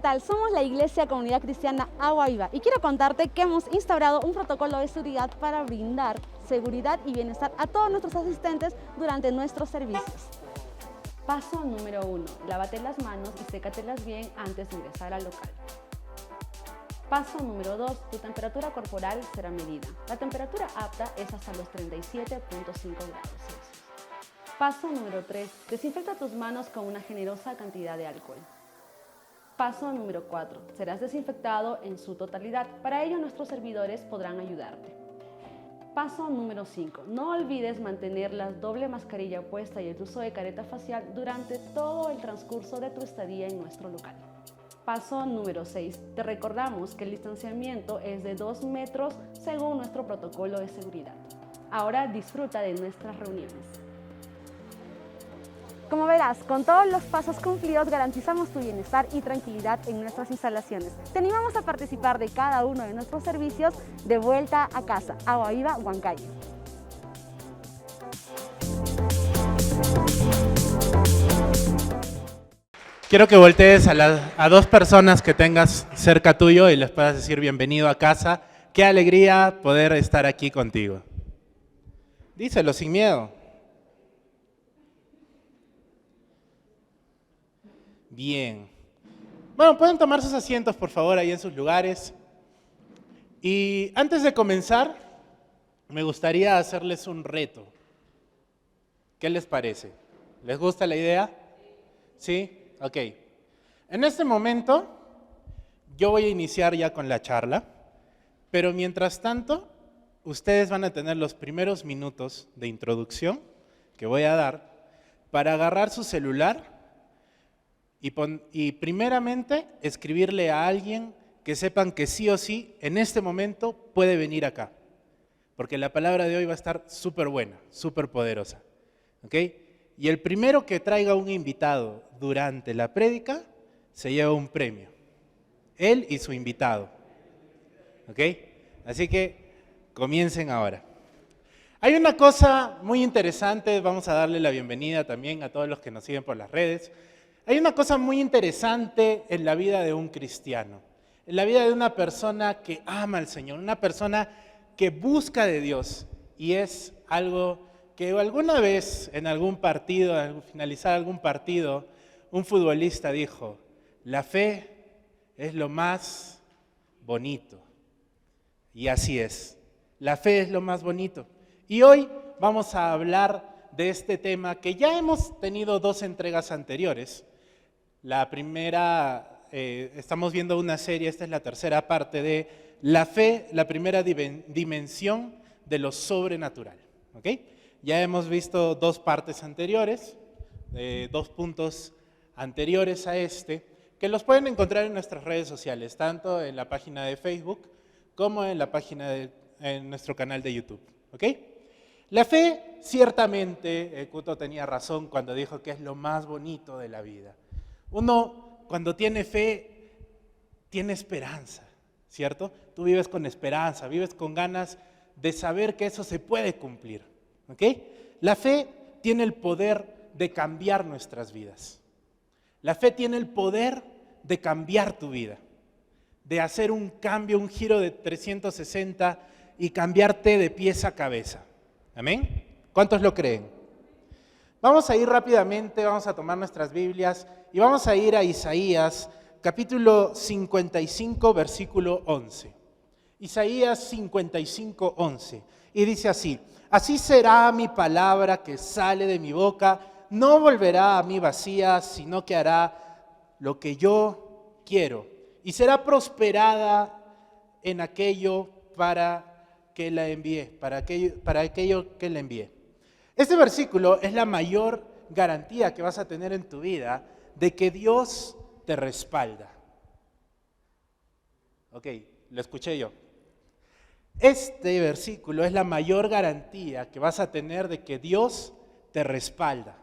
tal? Somos la Iglesia Comunidad Cristiana Agua Viva y quiero contarte que hemos instaurado un protocolo de seguridad para brindar seguridad y bienestar a todos nuestros asistentes durante nuestros servicios. Paso número 1. Lávate las manos y sécatelas bien antes de ingresar al local. Paso número 2. Tu temperatura corporal será medida. La temperatura apta es hasta los 37.5 grados Celsius. Paso número 3. Desinfecta tus manos con una generosa cantidad de alcohol. Paso número 4. Serás desinfectado en su totalidad. Para ello nuestros servidores podrán ayudarte. Paso número 5. No olvides mantener la doble mascarilla puesta y el uso de careta facial durante todo el transcurso de tu estadía en nuestro local. Paso número 6. Te recordamos que el distanciamiento es de 2 metros según nuestro protocolo de seguridad. Ahora disfruta de nuestras reuniones. Como verás, con todos los pasos cumplidos garantizamos tu bienestar y tranquilidad en nuestras instalaciones. Te animamos a participar de cada uno de nuestros servicios de vuelta a casa. Agua Viva, Huancayo. Quiero que voltees a dos personas que tengas cerca tuyo y les puedas decir bienvenido a casa. Qué alegría poder estar aquí contigo. Díselo sin miedo. Bien. Bueno, pueden tomar sus asientos, por favor, ahí en sus lugares. Y antes de comenzar, me gustaría hacerles un reto. ¿Qué les parece? ¿Les gusta la idea? ¿Sí? Ok. En este momento, yo voy a iniciar ya con la charla, pero mientras tanto, ustedes van a tener los primeros minutos de introducción que voy a dar para agarrar su celular y primeramente escribirle a alguien que sepan que sí o sí en este momento puede venir acá. Porque la palabra de hoy va a estar súper buena, súper poderosa. ¿Ok? Y el primero que traiga un invitado durante la prédica se lleva un premio. Él y su invitado. ¿Ok? Así que comiencen ahora. Hay una cosa muy interesante, vamos a darle la bienvenida también a todos los que nos siguen por las redes. Hay una cosa muy interesante en la vida de un cristiano, en la vida de una persona que ama al Señor, una persona que busca de Dios, y es algo que alguna vez en algún partido, al finalizar algún partido, un futbolista dijo: la fe es lo más bonito. Y así es, la fe es lo más bonito. Y hoy vamos a hablar de este tema que ya hemos tenido 2 entregas anteriores. La primera, estamos viendo una serie, esta es la tercera parte de la fe, la primera dimensión de lo sobrenatural. ¿Ok? Ya hemos visto 2 partes anteriores, 2 puntos anteriores a este, que los pueden encontrar en nuestras redes sociales, tanto en la página de Facebook como en la página en nuestro canal de YouTube. ¿Ok? La fe, ciertamente, Cuto tenía razón cuando dijo que es lo más bonito de la vida. Uno, cuando tiene fe, tiene esperanza, ¿cierto? Tú vives con esperanza, vives con ganas de saber que eso se puede cumplir, ¿ok? La fe tiene el poder de cambiar nuestras vidas. La fe tiene el poder de cambiar tu vida, de hacer un cambio, un giro de 360 y cambiarte de pies a cabeza. ¿Amén? ¿Cuántos lo creen? Vamos a ir rápidamente, vamos a tomar nuestras Biblias y vamos a ir a Isaías, capítulo 55, versículo 11. Isaías 55, 11. Y dice así: así será mi palabra que sale de mi boca, no volverá a mí vacía, sino que hará lo que yo quiero. Y será prosperada en aquello para que la envíe, para aquello que la envíe. Este versículo es la mayor garantía que vas a tener en tu vida de que Dios te respalda. Ok, lo escuché yo. Este versículo es la mayor garantía que vas a tener de que Dios te respalda.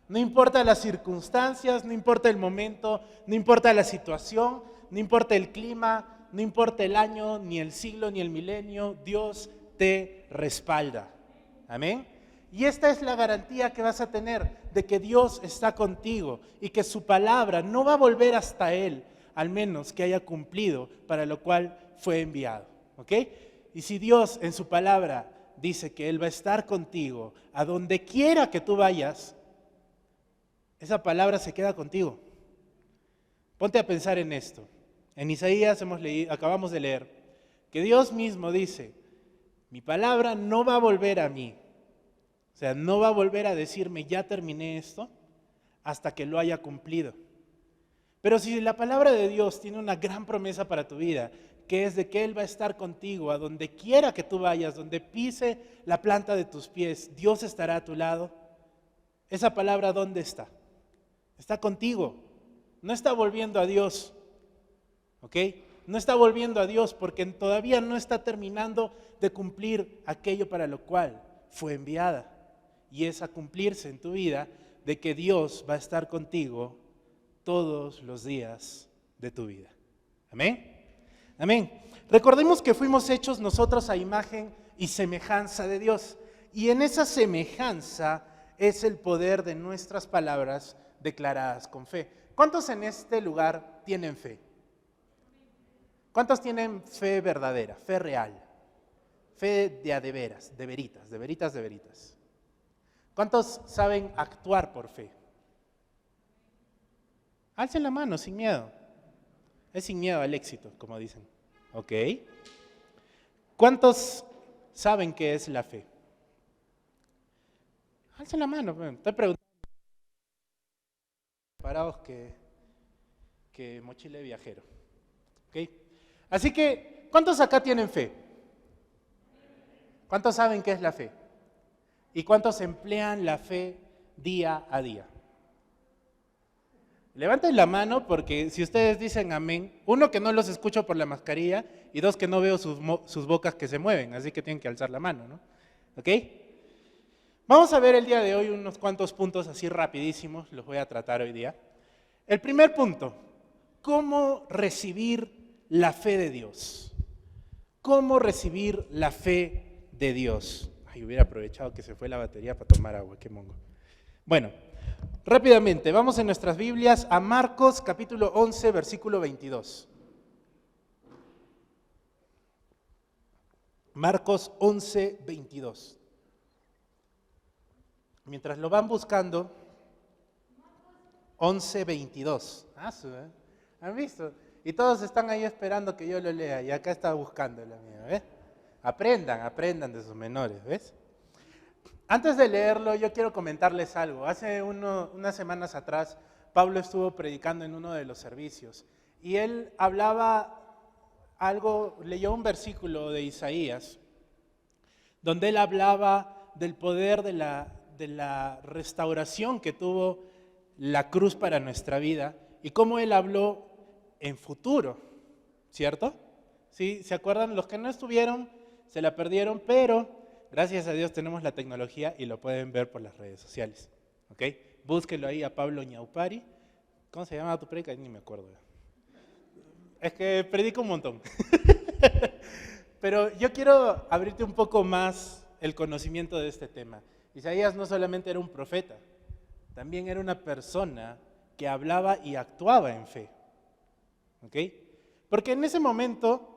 No importa las circunstancias, no importa el momento, no importa la situación, no importa el clima, no importa el año, ni el siglo, ni el milenio, Dios te respalda. Amén. Y esta es la garantía que vas a tener de que Dios está contigo y que su palabra no va a volver hasta Él al menos que haya cumplido para lo cual fue enviado. ¿Ok? Y si Dios en su palabra dice que Él va a estar contigo a donde quiera que tú vayas, esa palabra se queda contigo. Ponte a pensar en esto. En Isaías acabamos de leer que Dios mismo dice, mi palabra no va a volver a mí. O sea, no va a volver a decirme, ya terminé esto, hasta que lo haya cumplido. Pero si la palabra de Dios tiene una gran promesa para tu vida, que es de que Él va a estar contigo a donde quiera que tú vayas, donde pise la planta de tus pies, Dios estará a tu lado. Esa palabra, ¿dónde está? Está contigo. No está volviendo a Dios. ¿Ok? No está volviendo a Dios porque todavía no está terminando de cumplir aquello para lo cual fue enviada. Y es a cumplirse en tu vida de que Dios va a estar contigo todos los días de tu vida. Amén. Amén. Recordemos que fuimos hechos nosotros a imagen y semejanza de Dios. Y en esa semejanza es el poder de nuestras palabras declaradas con fe. ¿Cuántos en este lugar tienen fe? ¿Cuántos tienen fe verdadera, fe real? Fe de a de veras, de veritas, de veritas, de veritas. ¿Cuántos saben actuar por fe? Alcen la mano sin miedo. Es sin miedo al éxito, como dicen. ¿Ok? ¿Cuántos saben qué es la fe? Alcen la mano. Estoy preguntando. Parados que mochila de viajero. ¿Ok? Así que, ¿cuántos acá tienen fe? ¿Cuántos saben qué es la fe? ¿Y cuántos emplean la fe día a día? Levanten la mano porque si ustedes dicen amén, uno, que no los escucho por la mascarilla y dos, que no veo sus bocas que se mueven, así que tienen que alzar la mano, ¿no? ¿Ok? Vamos a ver el día de hoy unos cuantos puntos así rapidísimos, los voy a tratar hoy día. El primer punto, ¿cómo recibir la fe de Dios? ¿Cómo recibir la fe de Dios? Ay, hubiera aprovechado que se fue la batería para tomar agua, qué mongo. Bueno, rápidamente, vamos en nuestras Biblias a Marcos capítulo 11, versículo 22. Marcos 11, 22. Mientras lo van buscando, 11, 22. ¿Han visto? Y todos están ahí esperando que yo lo lea y acá está buscando la mía, ¿ves? Aprendan de sus menores, ¿ves? Antes de leerlo, yo quiero comentarles algo. Hace unas semanas atrás, Pablo estuvo predicando en uno de los servicios y él leyó un versículo de Isaías, donde él hablaba del poder de la restauración que tuvo la cruz para nuestra vida y cómo él habló en futuro, ¿cierto? ¿Sí? ¿Se acuerdan? Los que no estuvieron se la perdieron, pero gracias a Dios tenemos la tecnología y lo pueden ver por las redes sociales. ¿Ok? Búsquenlo ahí a Pablo Ñaupari. ¿Cómo se llama tu predica? Ni me acuerdo. Es que predico un montón. Pero yo quiero abrirte un poco más el conocimiento de este tema. Isaías no solamente era un profeta, también era una persona que hablaba y actuaba en fe. ¿Ok? Porque en ese momento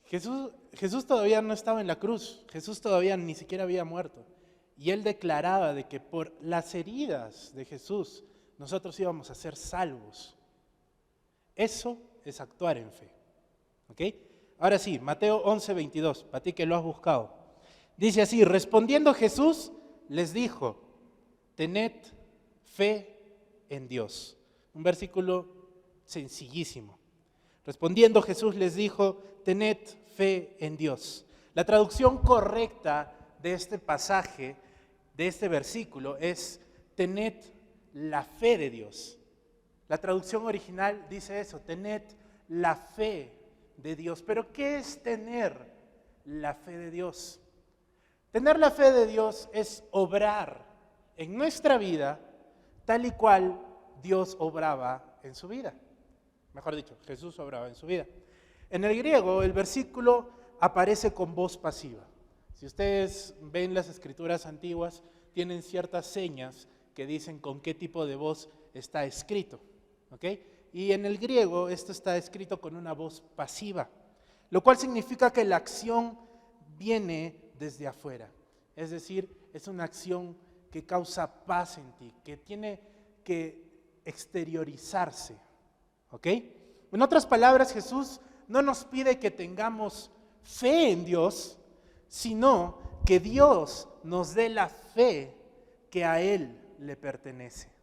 Jesús todavía no estaba en la cruz, Jesús todavía ni siquiera había muerto. Y él declaraba de que por las heridas de Jesús nosotros íbamos a ser salvos. Eso es actuar en fe. ¿Ok? Ahora sí, Mateo 11, 22, para ti que lo has buscado. Dice así, respondiendo Jesús les dijo, tened fe en Dios. Un versículo sencillísimo. Respondiendo Jesús les dijo, tened fe en Dios. La traducción correcta de este pasaje, de este versículo, es tened la fe de Dios. La traducción original dice eso, tened la fe de Dios. Pero ¿qué es tener la fe de Dios? Tener la fe de Dios es obrar en nuestra vida tal y cual Dios obraba en su vida. Mejor dicho, Jesús obraba en su vida. En el griego, el versículo aparece con voz pasiva. Si ustedes ven las escrituras antiguas, tienen ciertas señas que dicen con qué tipo de voz está escrito. ¿Ok? Y en el griego esto está escrito con una voz pasiva, lo cual significa que la acción viene desde afuera. Es decir, es una acción que causa paz en ti, que tiene que exteriorizarse. ¿Ok? En otras palabras, Jesús no nos pide que tengamos fe en Dios, sino que Dios nos dé la fe que a Él le pertenece.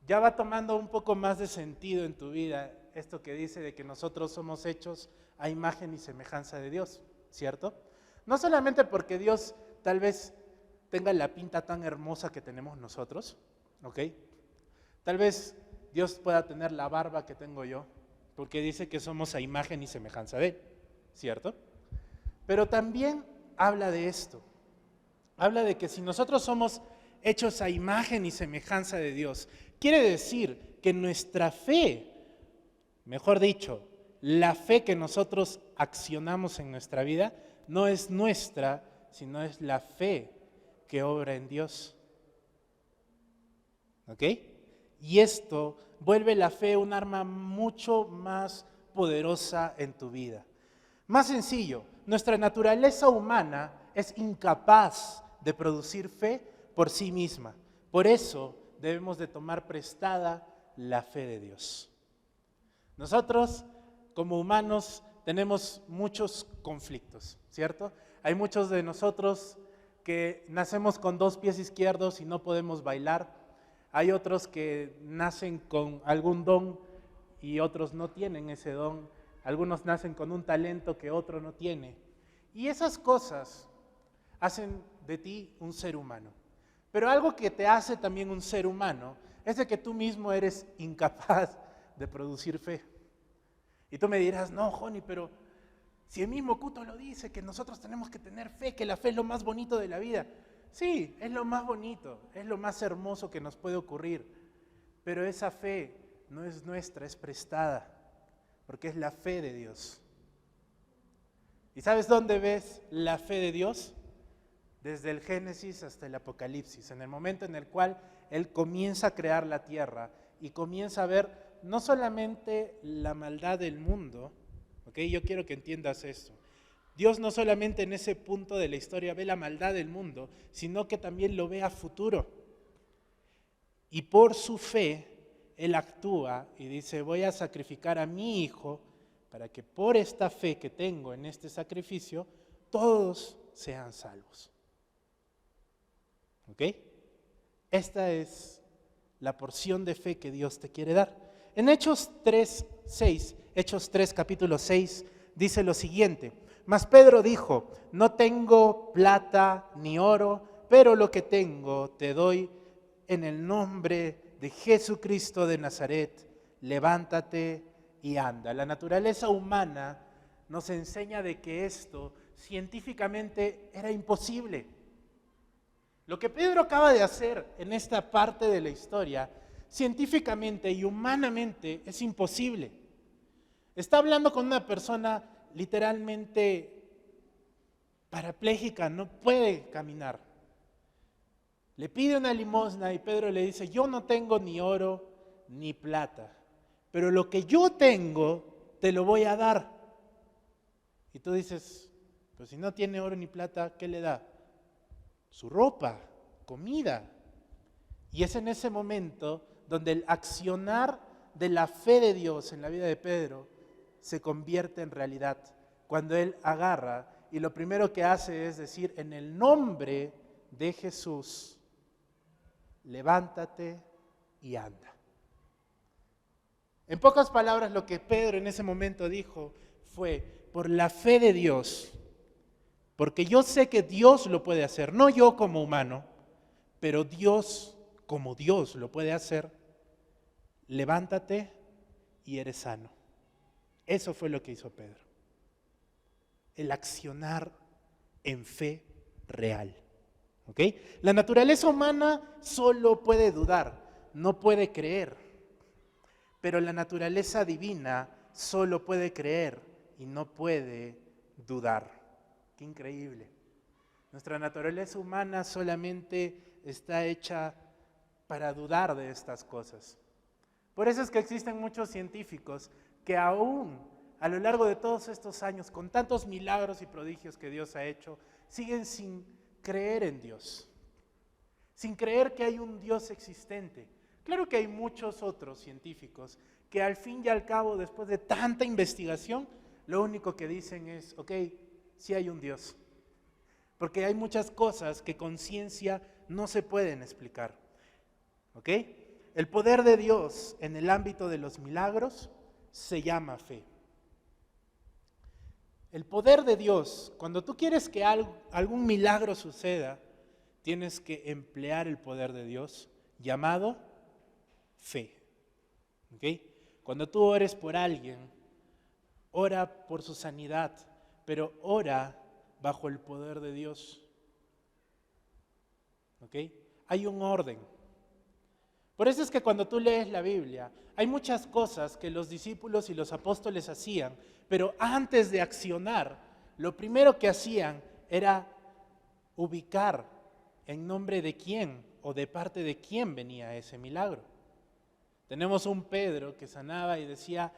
Ya va tomando un poco más de sentido en tu vida esto que dice de que nosotros somos hechos a imagen y semejanza de Dios, ¿cierto? No solamente porque Dios tal vez tenga la pinta tan hermosa que tenemos nosotros, ¿ok? Tal vez Dios pueda tener la barba que tengo yo, porque dice que somos a imagen y semejanza de Él, ¿cierto? Pero también habla de esto, habla de que si nosotros somos hechos a imagen y semejanza de Dios, quiere decir que nuestra fe, mejor dicho, la fe que nosotros accionamos en nuestra vida, no es nuestra, sino es la fe que obra en Dios. ¿Ok? Y esto vuelve la fe un arma mucho más poderosa en tu vida. Más sencillo, nuestra naturaleza humana es incapaz de producir fe por sí misma. Por eso debemos de tomar prestada la fe de Dios. Nosotros, como humanos, tenemos muchos conflictos, ¿cierto? Hay muchos de nosotros que nacemos con 2 pies izquierdos y no podemos bailar. Hay otros que nacen con algún don y otros no tienen ese don. Algunos nacen con un talento que otro no tiene. Y esas cosas hacen de ti un ser humano. Pero algo que te hace también un ser humano es de que tú mismo eres incapaz de producir fe. Y tú me dirás, no, Joni, pero si el mismo Cuto lo dice, que nosotros tenemos que tener fe, que la fe es lo más bonito de la vida. Sí, es lo más bonito, es lo más hermoso que nos puede ocurrir. Pero esa fe no es nuestra, es prestada, porque es la fe de Dios. ¿Y sabes dónde ves la fe de Dios? Desde el Génesis hasta el Apocalipsis, en el momento en el cual Él comienza a crear la tierra y comienza a ver no solamente la maldad del mundo, ¿ok? Yo quiero que entiendas esto. Dios no solamente en ese punto de la historia ve la maldad del mundo, sino que también lo ve a futuro. Y por su fe, Él actúa y dice, voy a sacrificar a mi hijo para que por esta fe que tengo en este sacrificio, todos sean salvos. ¿Ok? Esta es la porción de fe que Dios te quiere dar. En Hechos 3:6, Hechos 3, capítulo 6, dice lo siguiente: mas Pedro dijo, no tengo plata ni oro, pero lo que tengo te doy en el nombre de Jesucristo de Nazaret, levántate y anda. La naturaleza humana nos enseña de que esto científicamente era imposible. Lo que Pedro acaba de hacer en esta parte de la historia, científicamente y humanamente es imposible. Está hablando con una persona literalmente parapléjica, no puede caminar. Le pide una limosna y Pedro le dice, yo no tengo ni oro ni plata, pero lo que yo tengo te lo voy a dar. Y tú dices, pues si no tiene oro ni plata, ¿qué le da? Su ropa, comida. Y es en ese momento donde el accionar de la fe de Dios en la vida de Pedro se convierte en realidad. Cuando él agarra y lo primero que hace es decir, en el nombre de Jesús, levántate y anda. En pocas palabras, lo que Pedro en ese momento dijo fue, por la fe de Dios, porque yo sé que Dios lo puede hacer, no yo como humano, pero Dios como Dios lo puede hacer, levántate y eres sano. Eso fue lo que hizo Pedro. El accionar en fe real. ¿Ok? La naturaleza humana solo puede dudar, no puede creer. Pero la naturaleza divina solo puede creer y no puede dudar. Qué increíble. Nuestra naturaleza humana solamente está hecha para dudar de estas cosas. Por eso es que existen muchos científicos que aún a lo largo de todos estos años, con tantos milagros y prodigios que Dios ha hecho, siguen sin creer en Dios, sin creer que hay un Dios existente. Claro que hay muchos otros científicos que al fin y al cabo, después de tanta investigación, lo único que dicen es, ok, sí hay un Dios. Porque hay muchas cosas que con ciencia no se pueden explicar. ¿Ok? El poder de Dios en el ámbito de los milagros se llama fe. El poder de Dios, cuando tú quieres que algún milagro suceda, tienes que emplear el poder de Dios llamado fe. ¿Ok? Cuando tú ores por alguien, ora por su sanidad, pero ora bajo el poder de Dios. ¿Ok? Hay un orden. Por eso es que cuando tú lees la Biblia, hay muchas cosas que los discípulos y los apóstoles hacían, pero antes de accionar, lo primero que hacían era ubicar en nombre de quién o de parte de quién venía ese milagro. Tenemos un Pedro que sanaba y decía,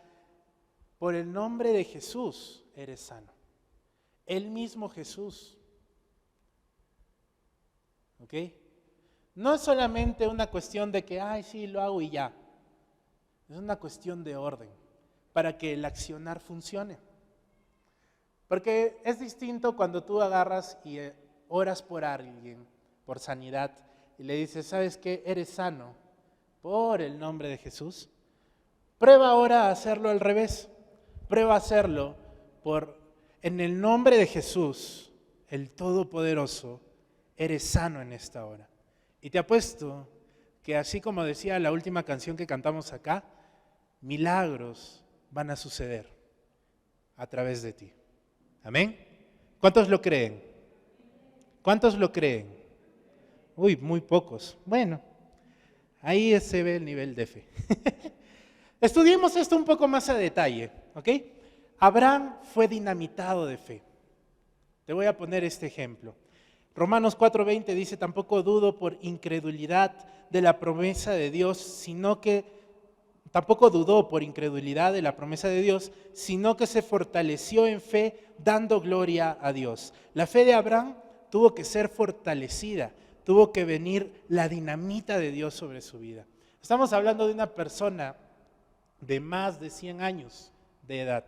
por el nombre de Jesús eres sano. El mismo Jesús. ¿Ok? No es solamente una cuestión de que, ay, sí, lo hago y ya. Es una cuestión de orden para que el accionar funcione. Porque es distinto cuando tú agarras y oras por alguien, por sanidad, y le dices, ¿sabes qué? Eres sano por el nombre de Jesús. Prueba ahora a hacerlo al revés. Prueba a hacerlo en el nombre de Jesús, el Todopoderoso, eres sano en esta hora. Y te apuesto que así como decía la última canción que cantamos acá, milagros van a suceder a través de ti. ¿Amén? ¿Cuántos lo creen? ¿Cuántos lo creen? Uy, muy pocos. Bueno, ahí se ve el nivel de fe. Estudiemos esto un poco más a detalle, ¿ok? Abraham fue dinamitado de fe. Te voy a poner este ejemplo. Romanos 4:20 dice, tampoco dudo por incredulidad de la promesa de Dios, sino que se fortaleció en fe, dando gloria a Dios. La fe de Abraham tuvo que ser fortalecida, tuvo que venir la dinamita de Dios sobre su vida. Estamos hablando de una persona de más de 100 años de edad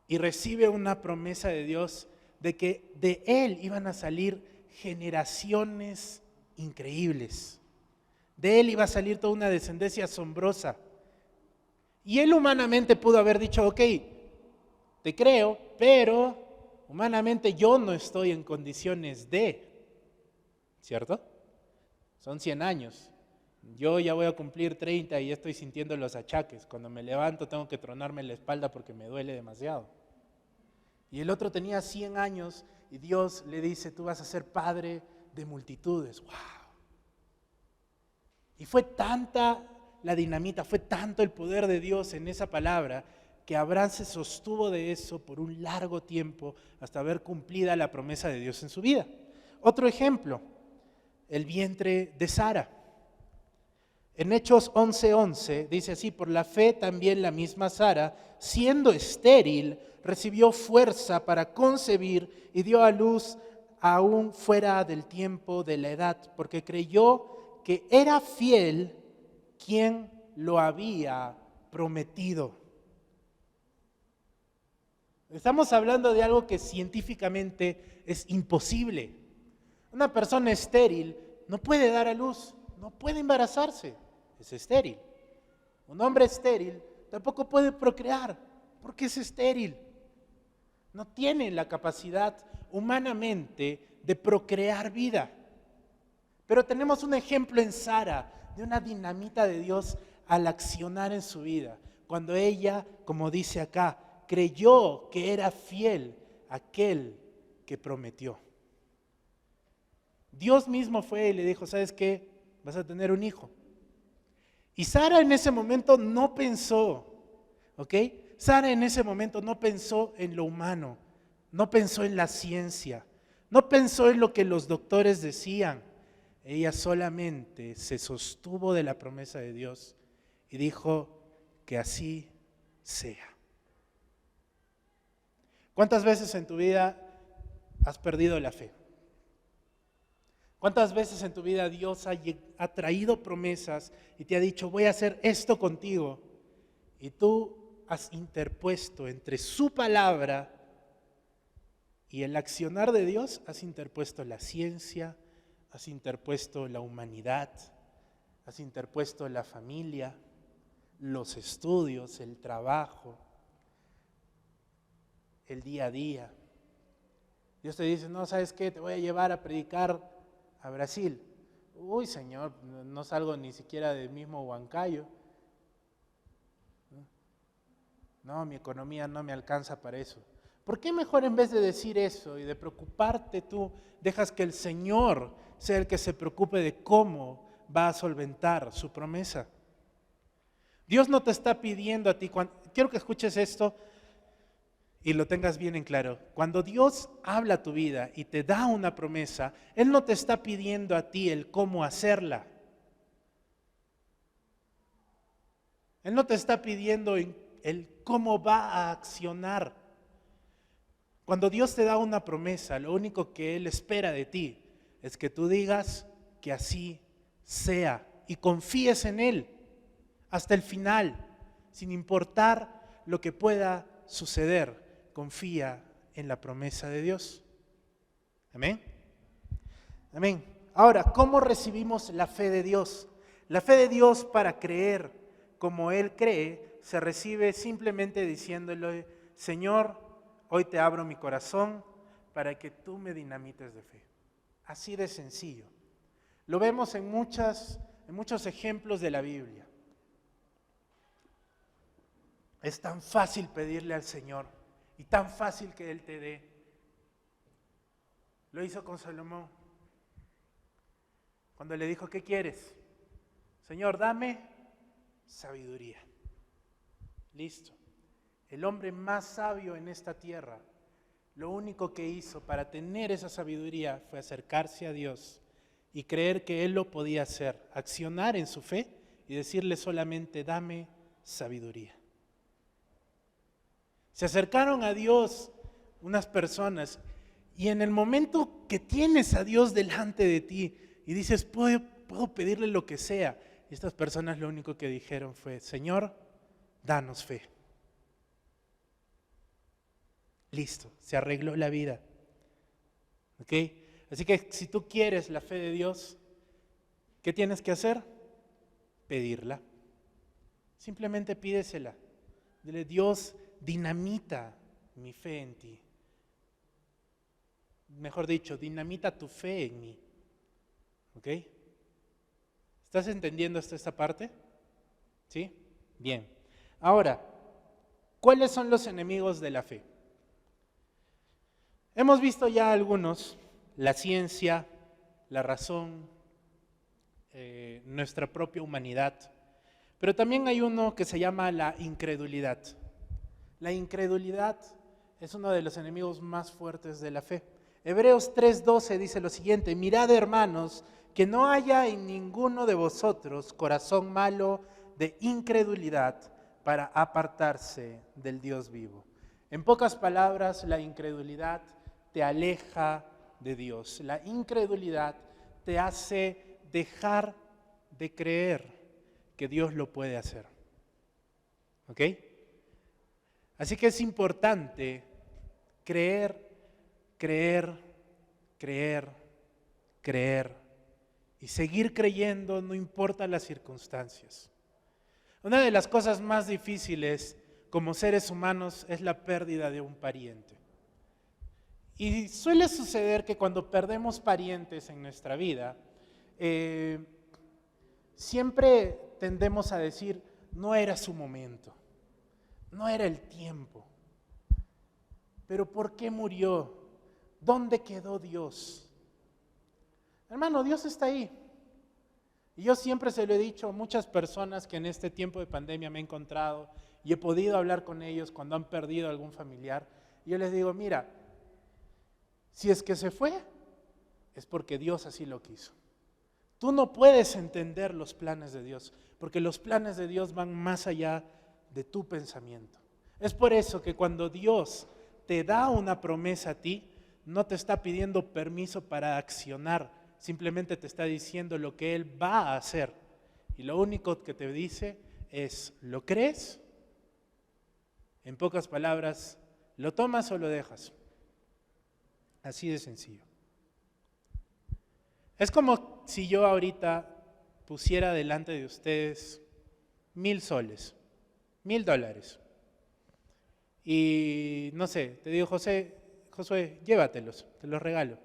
y recibe una promesa de Dios de que de él iban a salir generaciones increíbles. De él iba a salir toda una descendencia asombrosa. Y él humanamente pudo haber dicho, ok, te creo, pero humanamente yo no estoy en condiciones de, ¿cierto? Son 100 años. Yo ya voy a cumplir 30 y ya estoy sintiendo los achaques. Cuando me levanto tengo que tronarme la espalda porque me duele demasiado. Y el otro tenía 100 años y Dios le dice, tú vas a ser padre de multitudes. ¡Wow! Y fue tanta la dinamita, fue tanto el poder de Dios en esa palabra que Abraham se sostuvo de eso por un largo tiempo hasta ver cumplida la promesa de Dios en su vida. Otro ejemplo, el vientre de Sara. En Hechos 11:11 dice así, por la fe también la misma Sara, siendo estéril, recibió fuerza para concebir y dio a luz aún fuera del tiempo de la edad, porque creyó que era fiel quien lo había prometido. Estamos hablando de algo que científicamente es imposible. Una persona estéril no puede dar a luz, no puede embarazarse, es estéril. Un hombre estéril tampoco puede procrear porque es estéril. No tiene la capacidad humanamente de procrear vida. Pero tenemos un ejemplo en Sara de una dinamita de Dios al accionar en su vida. Cuando ella, como dice acá, creyó que era fiel aquel que prometió. Dios mismo fue y le dijo, ¿sabes qué? Vas a tener un hijo. Y Sara en ese momento no pensó, ¿ok? Sara en ese momento no pensó en lo humano, no pensó en la ciencia, no pensó en lo que los doctores decían. Ella solamente se sostuvo de la promesa de Dios y dijo que así sea. ¿Cuántas veces en tu vida has perdido la fe? ¿Cuántas veces en tu vida Dios ha traído promesas y te ha dicho, voy a hacer esto contigo? Y tú has interpuesto entre su palabra y el accionar de Dios, has interpuesto la ciencia, has interpuesto la humanidad, has interpuesto la familia, los estudios, el trabajo, el día a día. Dios te dice, no, ¿sabes qué? Te voy a llevar a predicar a Brasil. Uy, Señor, no salgo ni siquiera del mismo Huancayo. No, mi economía no me alcanza para eso. ¿Por qué mejor en vez de decir eso y de preocuparte tú, dejas que el Señor sea el que se preocupe de cómo va a solventar su promesa? Dios no te está pidiendo a ti, quiero que escuches esto y lo tengas bien en claro. Cuando Dios habla a tu vida y te da una promesa, Él no te está pidiendo a ti el cómo hacerla. Él no te está pidiendo el cómo va a accionar. Cuando Dios te da una promesa, lo único que Él espera de ti es que tú digas que así sea y confíes en Él hasta el final, sin importar lo que pueda suceder. Confía en la promesa de Dios. Amén. Amén. Ahora, ¿cómo recibimos la fe de Dios? La fe de Dios, para creer como Él cree, se recibe simplemente diciéndole, Señor, hoy te abro mi corazón para que tú me dinamites de fe. Así de sencillo. Lo vemos en muchos ejemplos de la Biblia. Es tan fácil pedirle al Señor y tan fácil que Él te dé. Lo hizo con Salomón. Cuando le dijo, ¿qué quieres? Señor, dame sabiduría. Listo. El hombre más sabio en esta tierra, lo único que hizo para tener esa sabiduría fue acercarse a Dios y creer que Él lo podía hacer, accionar en su fe y decirle solamente, dame sabiduría. Se acercaron a Dios unas personas y en el momento que tienes a Dios delante de ti y dices, puedo pedirle lo que sea, y estas personas lo único que dijeron fue, Señor, danos fe. Listo, se arregló la vida. ¿Ok? Así que si tú quieres la fe de Dios, ¿qué tienes que hacer? Pedirla. Simplemente pídesela. Dile, Dios, dinamita mi fe en ti. Mejor dicho, dinamita tu fe en mí. ¿Ok? ¿Estás entendiendo hasta esta parte? ¿Sí? Bien. Ahora, ¿cuáles son los enemigos de la fe? Hemos visto ya algunos, la ciencia, la razón, nuestra propia humanidad, pero también hay uno que se llama la incredulidad. La incredulidad es uno de los enemigos más fuertes de la fe. Hebreos 3:12 dice lo siguiente, mirad hermanos, que no haya en ninguno de vosotros corazón malo de incredulidad para apartarse del Dios vivo. En pocas palabras, la incredulidad te aleja de Dios. La incredulidad te hace dejar de creer que Dios lo puede hacer. ¿Ok? Así que es importante creer y seguir creyendo, no importa las circunstancias. Una de las cosas más difíciles como seres humanos es la pérdida de un pariente. Y suele suceder que cuando perdemos parientes en nuestra vida, siempre tendemos a decir, no era su momento, no era el tiempo. Pero ¿por qué murió? ¿Dónde quedó Dios? Hermano, Dios está ahí. Y yo siempre se lo he dicho a muchas personas que en este tiempo de pandemia me he encontrado y he podido hablar con ellos cuando han perdido a algún familiar. Y yo les digo, mira, si es que se fue, es porque Dios así lo quiso. Tú no puedes entender los planes de Dios, porque los planes de Dios van más allá de tu pensamiento. Es por eso que cuando Dios te da una promesa a ti, no te está pidiendo permiso para accionar, simplemente te está diciendo lo que Él va a hacer. Y lo único que te dice es, ¿lo crees? En pocas palabras, ¿lo tomas o lo dejas? Así de sencillo. Es como si yo ahorita pusiera delante de ustedes 1,000 soles, $1,000. Y no sé, te digo, Josué, llévatelos, te los regalo.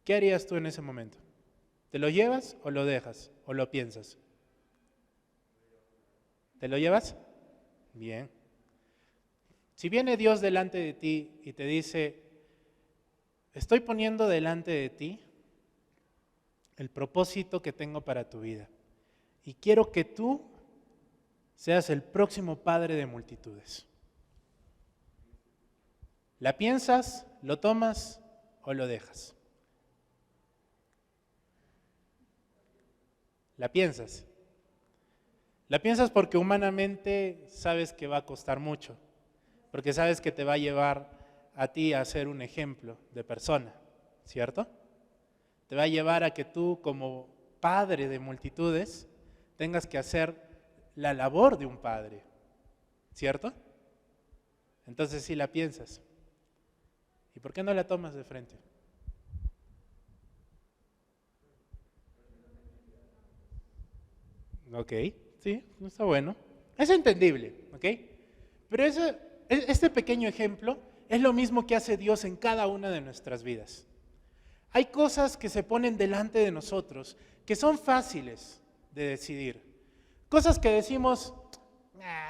¿Qué harías tú en ese momento? ¿Te lo llevas o lo dejas o lo piensas? ¿Te lo llevas? Bien. Si viene Dios delante de ti y te dice, estoy poniendo delante de ti el propósito que tengo para tu vida y quiero que tú seas el próximo padre de multitudes. ¿La piensas, lo tomas o lo dejas? ¿La piensas? La piensas porque humanamente sabes que va a costar mucho, porque sabes que te va a llevar a ti a ser un ejemplo de persona, ¿cierto? Te va a llevar a que tú como padre de multitudes tengas que hacer la labor de un padre, ¿cierto? Entonces sí la piensas. ¿Y por qué no la tomas de frente? Ok, sí, está bueno. Es entendible, ¿ok? Pero este pequeño ejemplo es lo mismo que hace Dios en cada una de nuestras vidas. Hay cosas que se ponen delante de nosotros que son fáciles de decidir. Cosas que decimos,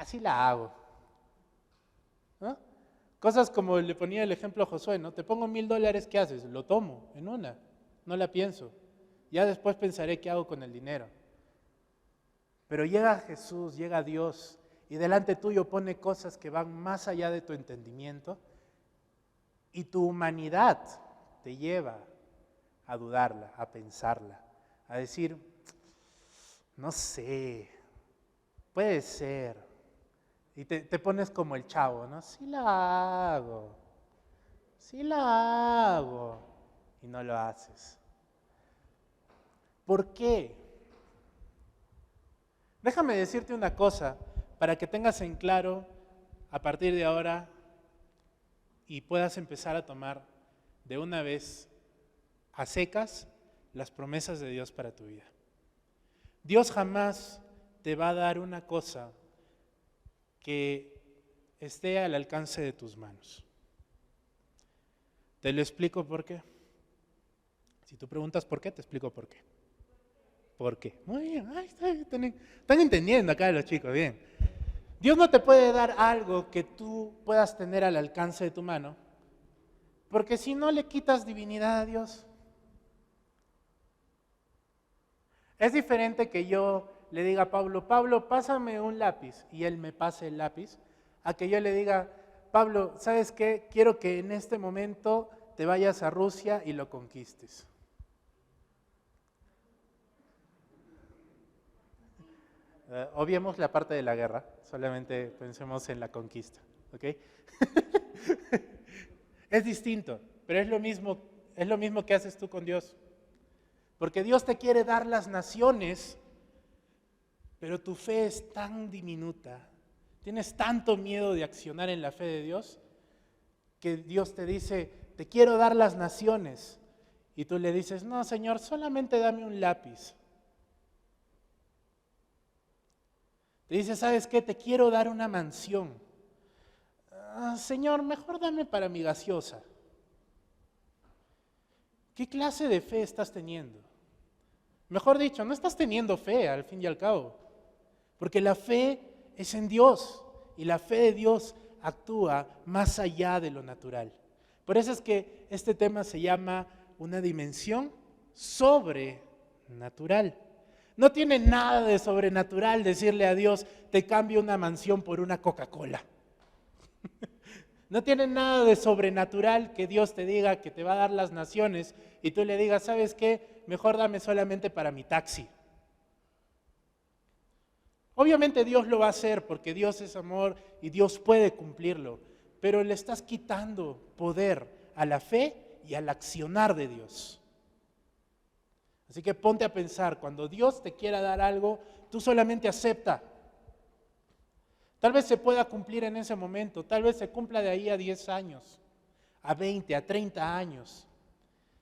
sí la hago. ¿No? Cosas como le ponía el ejemplo a Josué, ¿no? Te pongo $1,000, ¿qué haces? Lo tomo en una, no la pienso. Ya después pensaré qué hago con el dinero. Pero llega Jesús, llega Dios y delante tuyo pone cosas que van más allá de tu entendimiento y tu humanidad te lleva a dudarla, a pensarla, a decir, no sé, puede ser. Y te pones como el chavo, ¿no? Sí la hago. Y no lo haces. ¿Por qué? Déjame decirte una cosa para que tengas en claro a partir de ahora y puedas empezar a tomar de una vez a secas las promesas de Dios para tu vida. Dios jamás te va a dar una cosa que esté al alcance de tus manos. Te lo explico por qué. Si tú preguntas por qué, te explico por qué. ¿Por qué? Muy bien, están entendiendo acá los chicos, bien. Dios no te puede dar algo que tú puedas tener al alcance de tu mano, porque si no le quitas divinidad a Dios. Es diferente que yo le diga a Pablo, pásame un lápiz, y él me pase el lápiz, a que yo le diga, Pablo, ¿sabes qué? Quiero que en este momento te vayas a Rusia y lo conquistes. Obviemos la parte de la guerra, solamente pensemos en la conquista, ¿ok? Es distinto, pero es lo mismo que haces tú con Dios. Porque Dios te quiere dar las naciones, pero tu fe es tan diminuta, tienes tanto miedo de accionar en la fe de Dios, que Dios te dice, te quiero dar las naciones, y tú le dices, no, Señor, solamente dame un lápiz. Te dice, ¿sabes qué? Te quiero dar una mansión. Señor, mejor dame para mi gaseosa. ¿Qué clase de fe estás teniendo? Mejor dicho, no estás teniendo fe al fin y al cabo, porque la fe es en Dios y la fe de Dios actúa más allá de lo natural. Por eso es que este tema se llama una dimensión sobrenatural. No tiene nada de sobrenatural decirle a Dios, te cambio una mansión por una Coca-Cola. No tiene nada de sobrenatural que Dios te diga que te va a dar las naciones y tú le digas, ¿sabes qué? Mejor dame solamente para mi taxi. Obviamente Dios lo va a hacer porque Dios es amor y Dios puede cumplirlo, pero le estás quitando poder a la fe y al accionar de Dios. Así que ponte a pensar, cuando Dios te quiera dar algo, tú solamente acepta. Tal vez se pueda cumplir en ese momento, tal vez se cumpla de ahí a 10 años, a 20, a 30 años.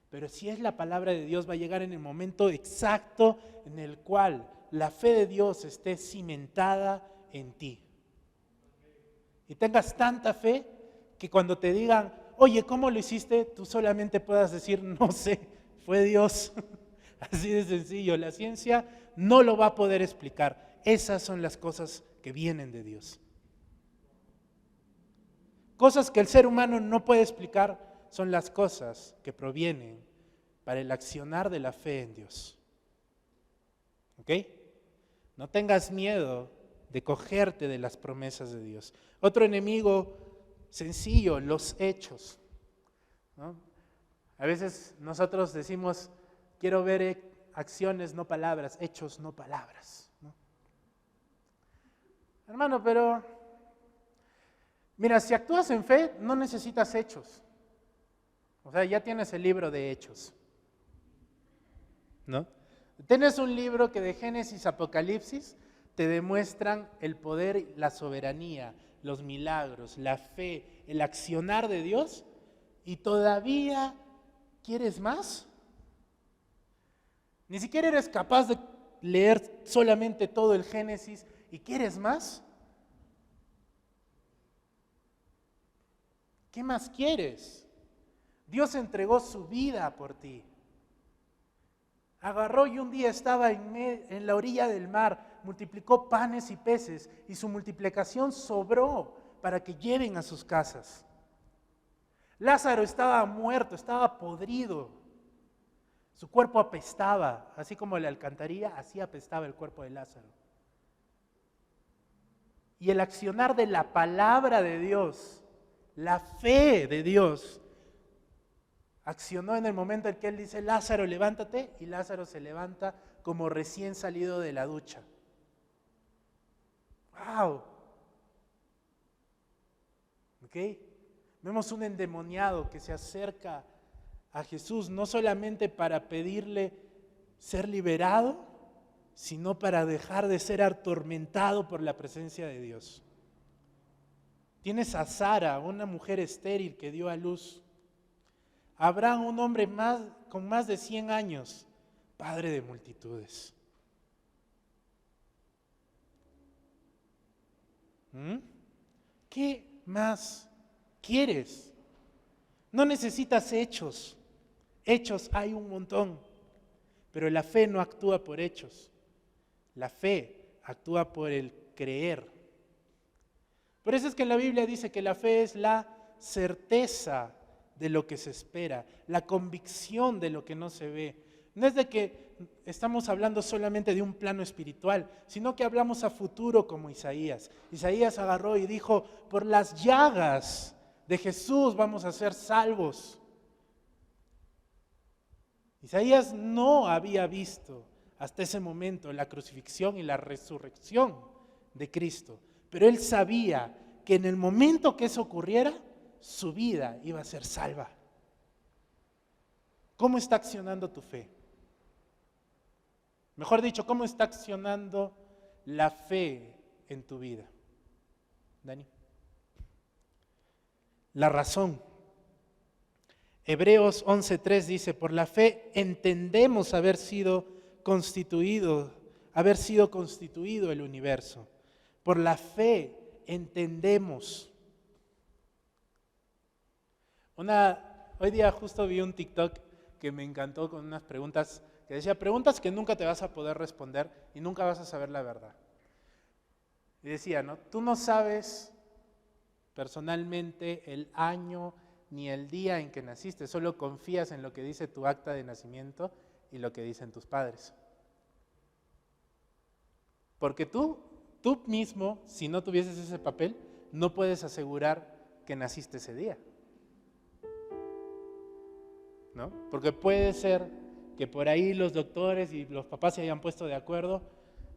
Pero si es la palabra de Dios, va a llegar en el momento exacto en el cual la fe de Dios esté cimentada en ti. Y tengas tanta fe que cuando te digan, oye, ¿cómo lo hiciste? Tú solamente puedas decir, no sé, fue Dios. Así de sencillo, la ciencia no lo va a poder explicar. Esas son las cosas que vienen de Dios. Cosas que el ser humano no puede explicar son las cosas que provienen para el accionar de la fe en Dios. ¿Ok? No tengas miedo de cogerte de las promesas de Dios. Otro enemigo sencillo, los hechos, ¿no? A veces nosotros decimos, quiero ver acciones, no palabras, hechos, no palabras, ¿no? Hermano, pero mira, si actúas en fe, no necesitas hechos. O sea, ya tienes el libro de hechos, ¿no? Tienes un libro que de Génesis a Apocalipsis te demuestran el poder, la soberanía, los milagros, la fe, el accionar de Dios, y todavía ¿quieres más? Ni siquiera eres capaz de leer solamente todo el Génesis y ¿quieres más? ¿Qué más quieres? Dios entregó su vida por ti. Agarró y un día estaba en la orilla del mar, multiplicó panes y peces y su multiplicación sobró para que lleven a sus casas. Lázaro estaba muerto, estaba podrido. Su cuerpo apestaba, así como la alcantarilla, así apestaba el cuerpo de Lázaro. Y el accionar de la palabra de Dios, la fe de Dios, accionó en el momento en que Él dice, Lázaro, levántate, y Lázaro se levanta como recién salido de la ducha. ¡Wow! ¿Ok? Vemos un endemoniado que se acerca a Jesús no solamente para pedirle ser liberado, sino para dejar de ser atormentado por la presencia de Dios. Tienes a Sara, una mujer estéril que dio a luz. Abraham, un hombre con más de 100 años, padre de multitudes. ¿Qué más quieres? No necesitas hechos. Hechos hay un montón, pero la fe no actúa por hechos. La fe actúa por el creer. Por eso es que en la Biblia dice que la fe es la certeza de lo que se espera, la convicción de lo que no se ve. No es de que estamos hablando solamente de un plano espiritual, sino que hablamos a futuro como Isaías. Isaías agarró y dijo, por las llagas de Jesús vamos a ser salvos. Isaías no había visto hasta ese momento la crucifixión y la resurrección de Cristo, pero él sabía que en el momento que eso ocurriera, su vida iba a ser salva. ¿Cómo está accionando tu fe? Mejor dicho, ¿cómo está accionando la fe en tu vida? Dani. La razón. Hebreos 11:3 dice, por la fe entendemos haber sido constituido el universo. Por la fe entendemos. Hoy día justo vi un TikTok que me encantó con unas preguntas que decía, preguntas que nunca te vas a poder responder y nunca vas a saber la verdad. Y decía, ¿no? Tú no sabes personalmente el año ni el día en que naciste, solo confías en lo que dice tu acta de nacimiento y lo que dicen tus padres. Porque tú mismo, si no tuvieses ese papel, no puedes asegurar que naciste ese día, ¿no? Porque puede ser que por ahí los doctores y los papás se hayan puesto de acuerdo.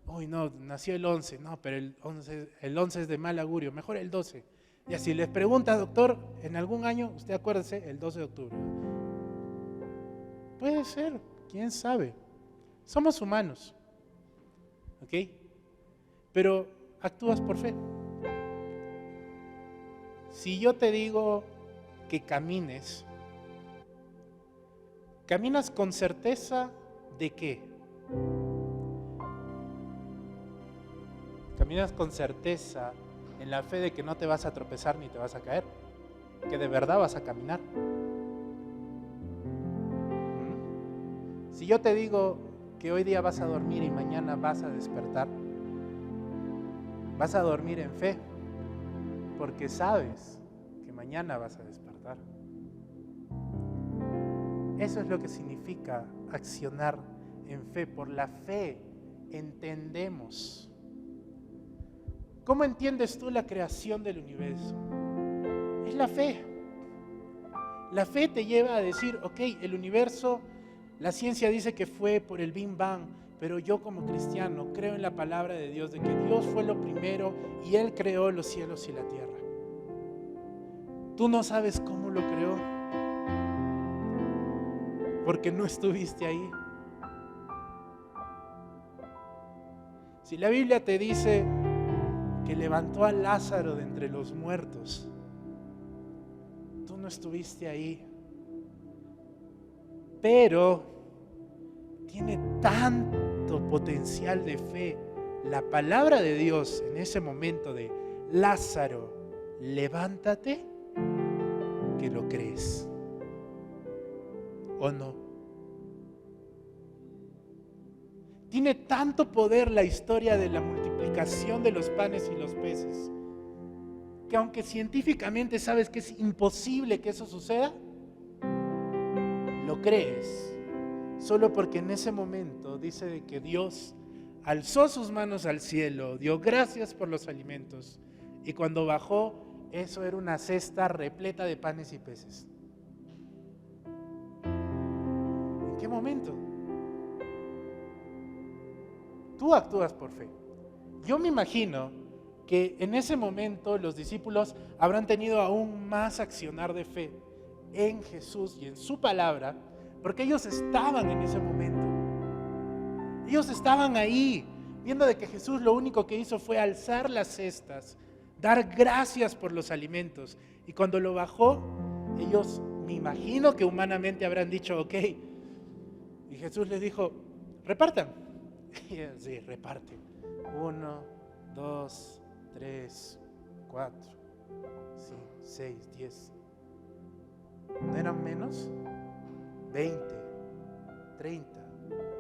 Uy, no, nació el 11, no, pero el 11 es de mal augurio, mejor el 12. Y así les pregunta, doctor, en algún año, usted acuérdese, el 12 de octubre. Puede ser, quién sabe. Somos humanos, ¿ok? Pero actúas por fe. Si yo te digo que camines, ¿caminas con certeza de qué? ¿Caminas con certeza en la fe de que no te vas a tropezar ni te vas a caer? ¿Que de verdad vas a caminar? Si yo te digo que hoy día vas a dormir y mañana vas a despertar, vas a dormir en fe, porque sabes que mañana vas a despertar. Eso es lo que significa accionar en fe. Por la fe entendemos. ¿Cómo entiendes tú la creación del universo? Es la fe. La fe te lleva a decir, ok, el universo, la ciencia dice que fue por el Big Bang, pero yo como cristiano creo en la palabra de Dios, de que Dios fue lo primero y Él creó los cielos y la tierra. Tú no sabes cómo lo creó, porque no estuviste ahí. Si la Biblia te dice que levantó a Lázaro de entre los muertos, tú no estuviste ahí. Pero tiene tanto potencial de fe la palabra de Dios en ese momento de Lázaro, levántate, que lo crees. ¿O no? Tiene tanto poder la historia de la multiplicación de los panes y los peces, que aunque científicamente sabes que es imposible que eso suceda, lo crees, solo porque en ese momento dice de que Dios alzó sus manos al cielo, dio gracias por los alimentos, y cuando bajó, eso era una cesta repleta de panes y peces. ¿En qué momento? Tú actúas por fe. Yo me imagino que en ese momento los discípulos habrán tenido aún más accionar de fe en Jesús y en su palabra, porque ellos estaban en ese momento. Ellos estaban ahí, viendo de que Jesús lo único que hizo fue alzar las cestas, dar gracias por los alimentos. Y cuando lo bajó, ellos, me imagino que humanamente habrán dicho, ok. Y Jesús les dijo, repartan. Y sí, reparten. 1, 2, 3, 4, 5, 6, 10. ¿No eran menos? 20, 30.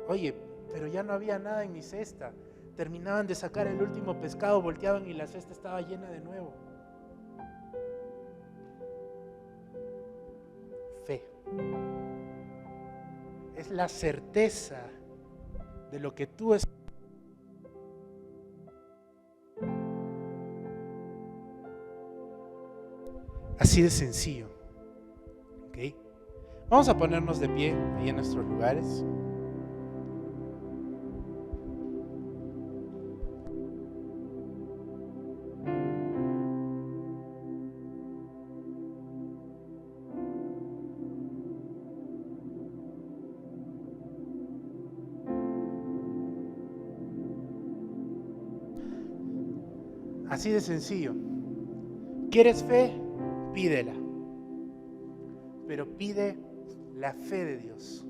Oye, pero ya no había nada en mi cesta. Terminaban de sacar el último pescado, volteaban y la cesta estaba llena de nuevo. Fe. Es la certeza de lo que tú estás. Así de sencillo. ¿Ok? Vamos a ponernos de pie ahí en nuestros lugares. Así de sencillo. ¿Quieres fe? Pídela. Pero pide la fe de Dios.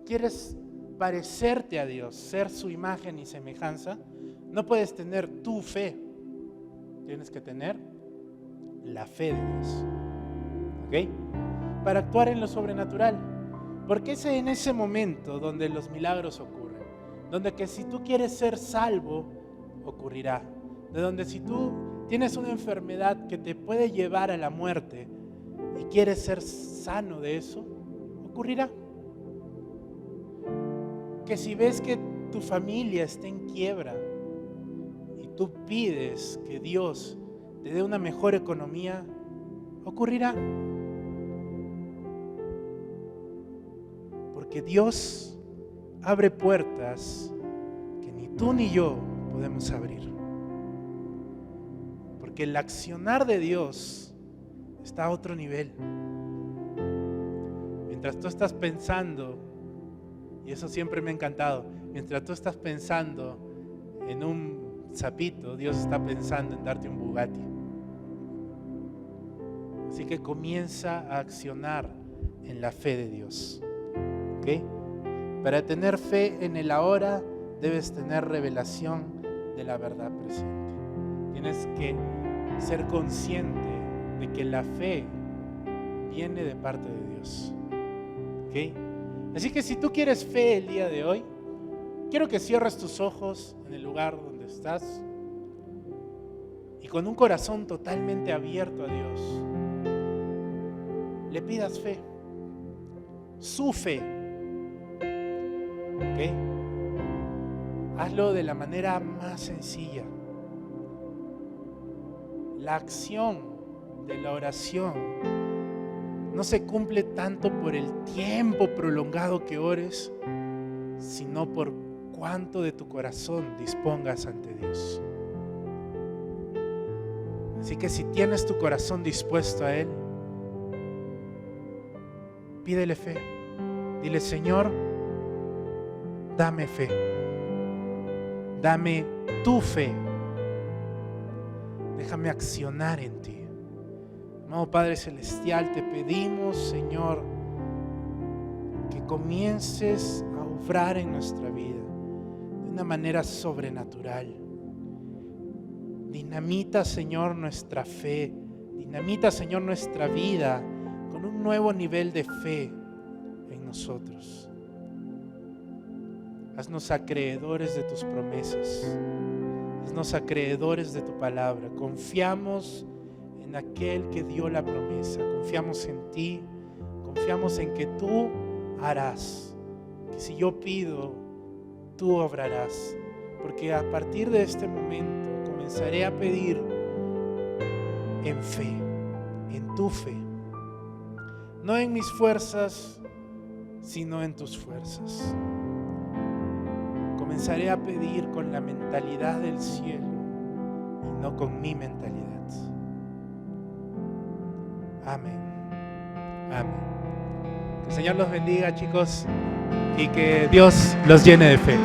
¿Quieres parecerte a Dios, ser su imagen y semejanza? No puedes tener tu fe. Tienes que tener la fe de Dios. ¿Ok? Para actuar en lo sobrenatural. Porque es en ese momento donde los milagros ocurren. Donde que si tú quieres ser salvo, ocurrirá. De donde si tú tienes una enfermedad que te puede llevar a la muerte y quieres ser sano de eso, ocurrirá. Que si ves que tu familia está en quiebra y tú pides que Dios te dé una mejor economía, ocurrirá. Porque Dios abre puertas que ni tú ni yo podemos abrir. Porque el accionar de Dios está a otro nivel. Mientras tú estás pensando, y eso siempre me ha encantado, mientras tú estás pensando en un sapito, Dios está pensando en darte un Bugatti. Así que comienza a accionar en la fe de Dios. ¿Okay? Para tener fe en el ahora, debes tener revelación de la verdad presente. Tienes que ser consciente de que la fe viene de parte de Dios. ¿Okay? Así que si tú quieres fe el día de hoy, quiero que cierres tus ojos en el lugar donde estás y con un corazón totalmente abierto a Dios, le pidas fe, su fe. ¿Okay? Hazlo de la manera más sencilla. La acción de la oración no se cumple tanto por el tiempo prolongado que ores, sino por cuánto de tu corazón dispongas ante Dios. Así que si tienes tu corazón dispuesto a Él, pídele fe. Dile: Señor, dame fe. Dame tu fe. Déjame accionar en ti. Amado Padre Celestial, te pedimos, Señor, que comiences a obrar en nuestra vida de una manera sobrenatural. Dinamita, Señor, nuestra fe. Dinamita, Señor, nuestra vida con un nuevo nivel de fe en nosotros. Haznos acreedores de tus promesas. Haznos acreedores de tu palabra. Confiamos en aquel que dio la promesa. Confiamos en ti. Confiamos en que tú harás. Que si yo pido, tú obrarás. Porque a partir de este momento comenzaré a pedir en fe, en tu fe. No en mis fuerzas, sino en tus fuerzas. Comenzaré a pedir con la mentalidad del cielo y no con mi mentalidad. Amén. Amén. Que el Señor los bendiga, chicos, y que Dios los llene de fe.